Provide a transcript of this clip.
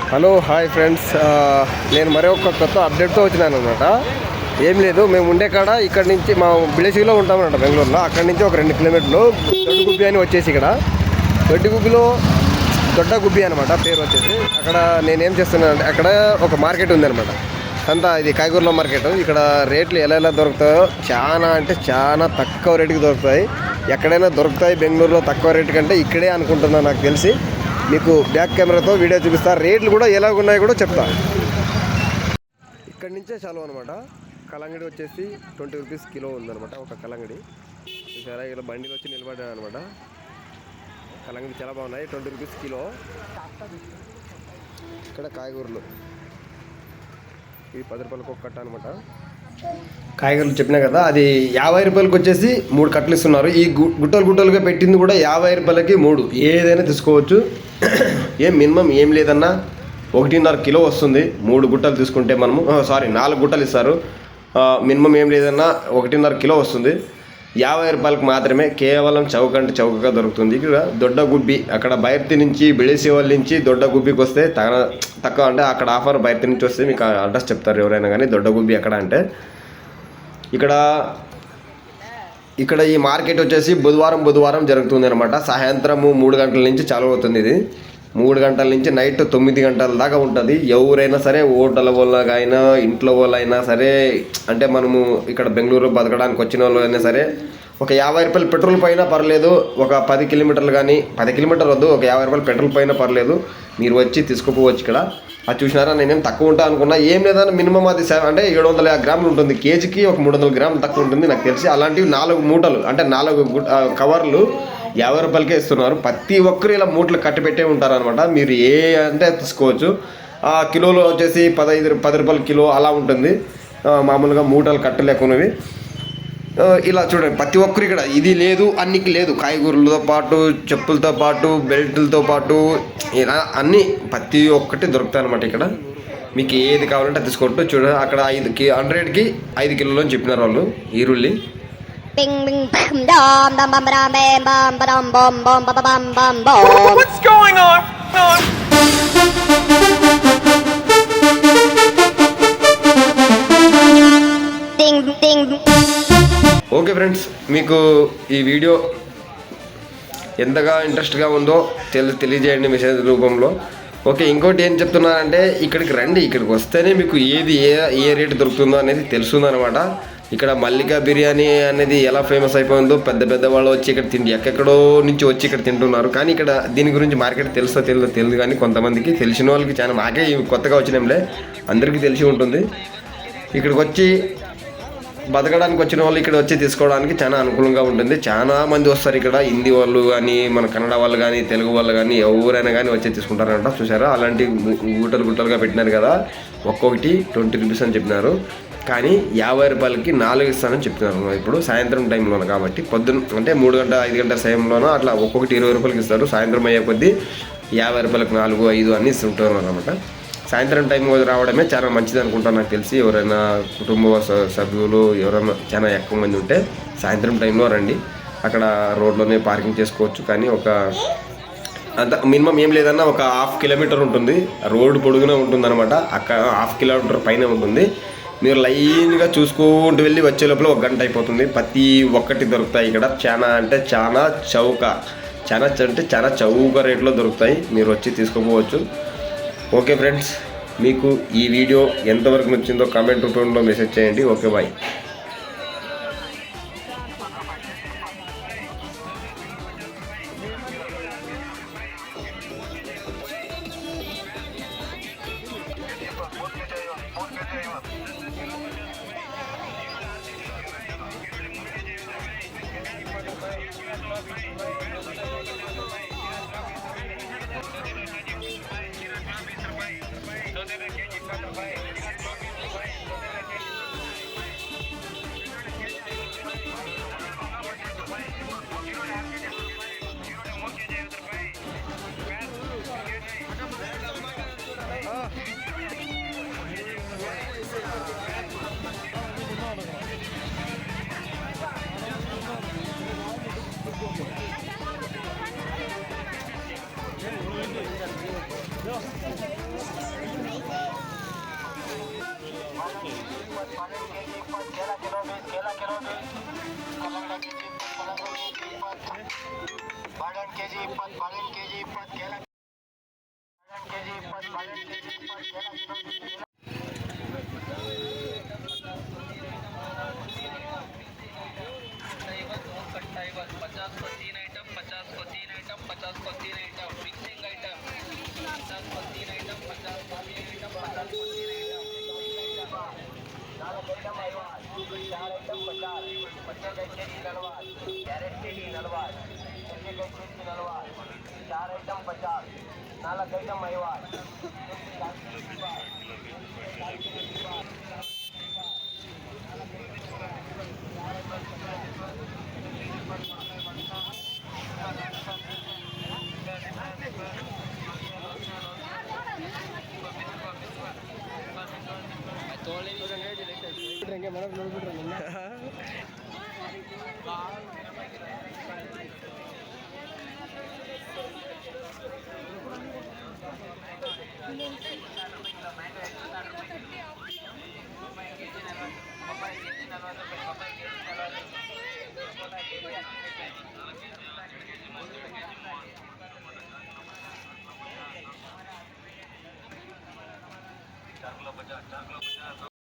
Hello hi friends, నేను మరొక కొత్త అప్డేట్తో వచ్చినాను అనమాట. ఏం లేదు, మేము ఉండే కాడ ఇక్కడ నుంచి మా బిలేసిలో ఉంటామన్నమాట బెంగళూరులో. అక్కడి నుంచి ఒక 2 కిలోమీటర్లు దొడ్డగుబ్బి అని వచ్చేసి ఇక్కడ దొడ్డిగుబ్బిలో దొడ్డ గుబ్బి అనమాట పేరు వచ్చేసి. అక్కడ నేనేం చేస్తున్నానంటే అక్కడ ఒక మార్కెట్ ఉందన్నమాట, అంతా ఇది కాయగూరల మార్కెట్. ఇక్కడ రేట్లు ఎలా దొరుకుతాయో చాలా అంటే చాలా తక్కువ రేటుకి దొరుకుతాయి. ఎక్కడైనా దొరుకుతాయి బెంగళూరులో తక్కువ రేటు కంటే ఇక్కడే అనుకుంటున్నాను. నాకు తెలిసి మీకు బ్యాక్ కెమెరాతో వీడియో చూపిస్తా, రేట్లు కూడా ఎలా ఉన్నాయో కూడా చెప్తా. ఇక్కడి నుంచే చాలు అనమాట. కలంగడి వచ్చేసి 20 రూపీస్ కిలో ఉందనమాట ఒక కలంగడి. చూసారా, ఇలా బండిలో వచ్చి నిలబడ్డాను అనమాట. కలంగడి చాలా బాగున్నాయి, 20 రూపీస్ కిలో. ఇక్కడ కాయగూరలు ఇది 10 రూపాయలకు ఒక కట్ట అనమాట. కాయగూరలు చెప్పినా కదా, అది 50 రూపాయలకి వచ్చేసి 3 కట్టలు ఇస్తున్నారు. ఈ గుట్టలుగా పెట్టింది కూడా 50 రూపాయలకి 3, ఏదైనా తీసుకోవచ్చు. ఏం మినిమం ఏం లేదన్నా 1.5 కిలో వస్తుంది 3 గుట్టలు తీసుకుంటే. మనము 4 గుట్టలు ఇస్తారు. మినిమం ఏం లేదన్నా 1.5 కిలో వస్తుంది. 50 రూపాయలకు మాత్రమే, కేవలం చౌకంటే చౌకగా దొరుకుతుంది. ఇక్కడ దొడ్డ గుబ్బి, అక్కడ బయర్తి నుంచి బిళేసేవాళ్ళ నుంచి దొడ్డ గుబ్బికి వస్తే తక్కువ అంటే అక్కడ ఆఫర్ బయర్తి నుంచి వస్తే మీకు అడ్రస్ చెప్తారు ఎవరైనా కానీ. దొడ్డ గుబ్బి ఎక్కడ అంటే ఇక్కడ ఈ మార్కెట్ వచ్చేసి బుధవారం జరుగుతుంది అనమాట. సాయంత్రము 3 గంటల నుంచి చాలు అవుతుంది. ఇది 3 గంటల నుంచి నైట్ 9 గంటల దాకా ఉంటుంది. ఎవరైనా సరే, హోటల్ వాళ్ళైనా ఇంట్లో వాళ్ళైనా సరే, అంటే మనము ఇక్కడ బెంగళూరు బతకడానికి వచ్చిన వాళ్ళు అయినా సరే, ఒక 50 రూపాయలు పెట్రోల్ పైన పర్లేదు. ఒక 10 కిలోమీటర్లు కానీ, 10 కిలోమీటర్లు వద్దు, ఒక 50 రూపాయలు పెట్రోల్ పైన పర్లేదు, మీరు వచ్చి తీసుకుపోవచ్చు. ఇక్కడ అది చూసినారా, నేనేం తక్కువ ఉంటా అనుకున్నా. ఏం లేదన్నా మినిమం అది అంటే 750 గ్రాములు ఉంటుంది. కేజీకి ఒక 300 గ్రాములు తక్కువ ఉంటుంది నాకు తెలిసి. అలాంటివి 4 మూటలు అంటే 4 కవర్లు 50 రూపాయలకే ఇస్తున్నారు. ప్రతి ఒక్కరు ఇలా మూటలు కట్టిపెట్టే ఉంటారనమాట. మీరు ఏ అంటే తీసుకోవచ్చు. కిలోలో వచ్చేసి 10 రూపాయల కిలో అలా ఉంటుంది. మామూలుగా మూటలు కట్టలేకున్నవి. ఇలా చూడండి, ప్రతి ఒక్కరు ఇక్కడ ఇది లేదు అన్నికి లేదు. కాయగూరలతో పాటు, చెప్పులతో పాటు, బెల్టులతో పాటు ఇలా అన్నీ ప్రతి ఒక్కటి దొరుకుతాయి అనమాట. ఇక్కడ మీకు ఏది కావాలంటే తీసుకోవచ్చు. చూడండి, అక్కడ 100కి 5 కిలోలు అని చెప్పినారు వాళ్ళు ఈరుల్లి. ఓకే ఫ్రెండ్స్, మీకు ఈ వీడియో ఎంతగా ఇంట్రెస్ట్గా ఉందో తెలియజేయండి మెసేజ్ రూపంలో. ఓకే, ఇంకోటి ఏం చెప్తున్నానంటే ఇక్కడికి రండి. ఇక్కడికి వస్తేనే మీకు ఏది ఏ రేటు దొరుకుతుందో అనేది తెలుస్తుందన్నమాట. ఇక్కడ మల్లికా బిర్యానీ అనేది ఎలా ఫేమస్ అయిపోయిందో, పెద్ద వాళ్ళు వచ్చి ఇక్కడ ఎక్కడెక్కడో నుంచి వచ్చి ఇక్కడ తింటున్నారు. కానీ ఇక్కడ దీని గురించి మార్కెట్ తెలియదు కానీ కొంతమందికి తెలిసిన వాళ్ళకి చాలా, మాకే కొత్తగా వచ్చినాంలే, అందరికీ తెలిసి ఉంటుంది. ఇక్కడికి వచ్చి బతకడానికి వచ్చిన వాళ్ళు ఇక్కడ వచ్చి తీసుకోవడానికి చాలా అనుకూలంగా ఉంటుంది. చాలా మంది వస్తారు ఇక్కడ, హిందీ వాళ్ళు కానీ, మన కన్నడ వాళ్ళు కానీ, తెలుగు వాళ్ళు కానీ, ఎవరైనా కానీ వచ్చి తీసుకుంటారంట. చూసారా, అలాంటి గుట్టలుగా పెట్టినారు కదా. ఒక్కొక్కటి 20 రూపీస్ అని చెప్పినారు. కానీ 50 రూపాయలకి 4 ఇస్తానని చెప్తున్నారు. ఇప్పుడు సాయంత్రం టైంలోనే కాబట్టి, పొద్దున్న అంటే 3 గంట 5 గంటల సమయంలోనూ అట్లా ఒక్కొక్కటి 20 రూపాయలకి ఇస్తారు. సాయంత్రం అయ్యే కొద్దీ 50 రూపాయలకు 4, 5 అన్నీ ఇస్తుంటారు అనమాట. సాయంత్రం టైం రావడమే చాలా మంచిది అనుకుంటాను నాకు తెలిసి. ఎవరైనా కుటుంబ సభ్యులు ఎవరైనా చాలా ఎక్కువ మంది ఉంటే సాయంత్రం టైంలో రండి. అక్కడ రోడ్లోనే పార్కింగ్ చేసుకోవచ్చు. కానీ ఒక అంత మినిమం ఏం లేదన్నా ఒక 1/2 కిలోమీటర్ ఉంటుంది. రోడ్డు పొడుగునే ఉంటుంది అనమాట. అక్కడ 1/2 కిలోమీటర్ పైన ఉంటుంది. మీరు లైన్గా చూసుకుంటూ వెళ్ళి వచ్చే లోపల 1 గంట అయిపోతుంది. ప్రతి ఒక్కటి దొరుకుతాయి ఇక్కడ. చాలా అంటే చాలా చౌక రేట్లో దొరుకుతాయి. మీరు వచ్చి తీసుకోపోవచ్చు. ఓకే ఫ్రెండ్స్, మీకు ఈ వీడియో ఎంతవరకు నచ్చిందో కామెంట్ రూపంలో మెసేజ్ చేయండి. Okay, bye. 12 ಕೆಜಿ 20 ಕೇಲ ಕಿಲೋ 20 ಕೇಲ ಕಿಲೋ 20 ಕಲ್ಲಂಗಡಿ ಕೆಜಿ 20 ಕಲ್ಲಂಗಡಿ 20 ಬಾಳೆಹಣ್ಣು ಕೆಜಿ 20 ಬಾಳೆಹಣ್ಣು ಕೆಜಿ 20 ಕೇಲ ಬಾಳೆಹಣ್ಣು ಕೆಜಿ 20 ಬಾಳೆಹಣ್ಣು ಕೆಜಿ 20 ಕೇಲ ಕಿಲೋ कट्टा 50 को 3 आइटम 50 को 3 आइटम 50 को 3 आइटम मिक्सिंग आइटम 50 को 3 आइटम 50 को 3 आइटम 50 को 3 आइटम 4 आइटम 4 आइटम 50 बच्चे के जी 40 कैरेट के जी 40 बच्चे के जी 40 4 आइटम 50 4 आइटम 4 किलो 50